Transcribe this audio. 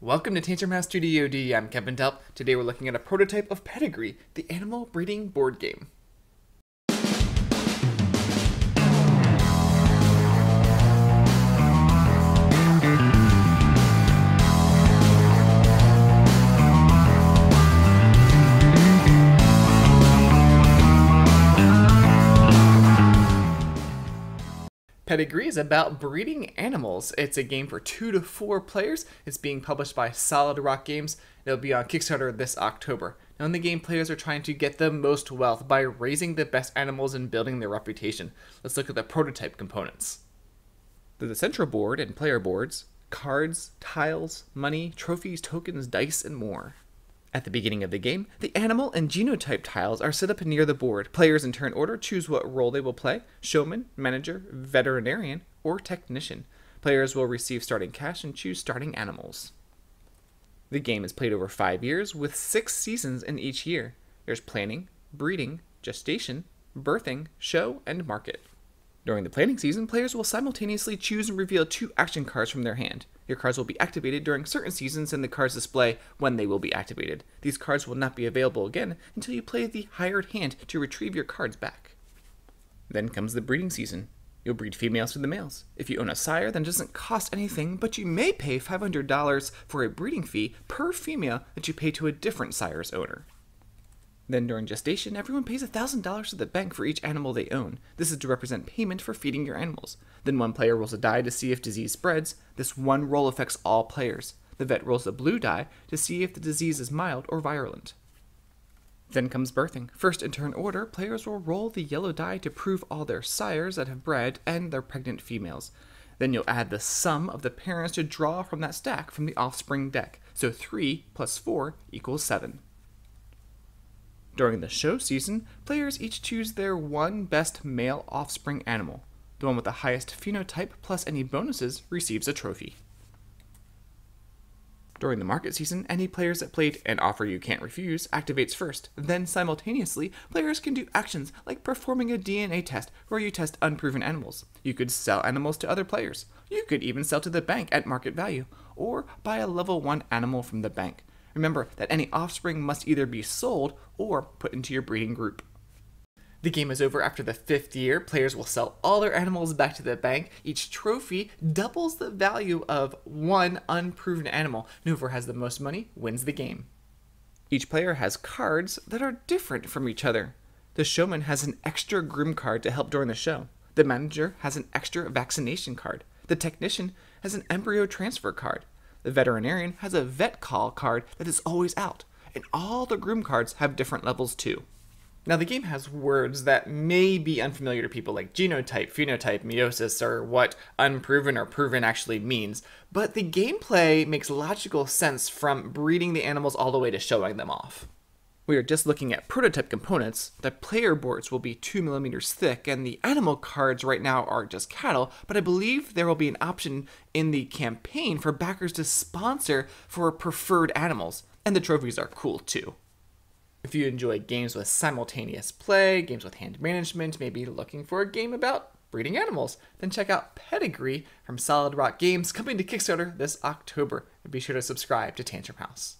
Welcome to Tantrum House Studio D. I'm Kevin Delp. Today we're looking at a prototype of Pedigree, the animal breeding board game. Pedigree is about breeding animals. It's a game for 2 to 4 players. It's being published by Solid Rock Games. It'll be on Kickstarter this October. Now in the game, players are trying to get the most wealth by raising the best animals and building their reputation. Let's look at the prototype components. There's a central board and player boards, cards, tiles, money, trophies, tokens, dice, and more. At the beginning of the game, the animal and genotype tiles are set up near the board. Players in turn order choose what role they will play: showman, manager, veterinarian, or technician. Players will receive starting cash and choose starting animals. The game is played over 5 years with 6 seasons in each year. There's planning, breeding, gestation, birthing, show, and market. During the planning season, players will simultaneously choose and reveal 2 action cards from their hand. Your cards will be activated during certain seasons, and the cards display when they will be activated. These cards will not be available again until you play the hired hand to retrieve your cards back. Then comes the breeding season. You'll breed females for the males. If you own a sire, then it doesn't cost anything, but you may pay $500 for a breeding fee per female that you pay to a different sire's owner. Then during gestation, everyone pays $1,000 to the bank for each animal they own. This is to represent payment for feeding your animals. Then one player rolls a die to see if disease spreads. This one roll affects all players. The vet rolls a blue die to see if the disease is mild or virulent. Then comes birthing. First in turn order, players will roll the yellow die to prove all their sires that have bred and their pregnant females. Then you'll add the sum of the parents to draw from that stack from the offspring deck. So 3 plus 4 equals 7. During the show season, players each choose their one best male offspring animal. The one with the highest phenotype plus any bonuses receives a trophy. During the market season, any players that played An Offer You Can't Refuse activates first. Then simultaneously, players can do actions like performing a DNA test where you test unproven animals. You could sell animals to other players. You could even sell to the bank at market value, or buy a level 1 animal from the bank. Remember that any offspring must either be sold or put into your breeding group. The game is over after the 5th year. Players will sell all their animals back to the bank. Each trophy doubles the value of one unproven animal, and whoever has the most money wins the game. Each player has cards that are different from each other. The showman has an extra groom card to help during the show. The manager has an extra vaccination card. The technician has an embryo transfer card. The veterinarian has a vet call card that is always out, and all the groom cards have different levels too. Now the game has words that may be unfamiliar to people like genotype, phenotype, meiosis, or what unproven or proven actually means, but the gameplay makes logical sense from breeding the animals all the way to showing them off. We are just looking at prototype components. The player boards will be 2 millimeters thick, and the animal cards right now are just cattle, but I believe there will be an option in the campaign for backers to sponsor for preferred animals, and the trophies are cool too. If you enjoy games with simultaneous play, games with hand management, maybe looking for a game about breeding animals, then check out Pedigree from Solid Rock Games, coming to Kickstarter this October, and be sure to subscribe to Tantrum House.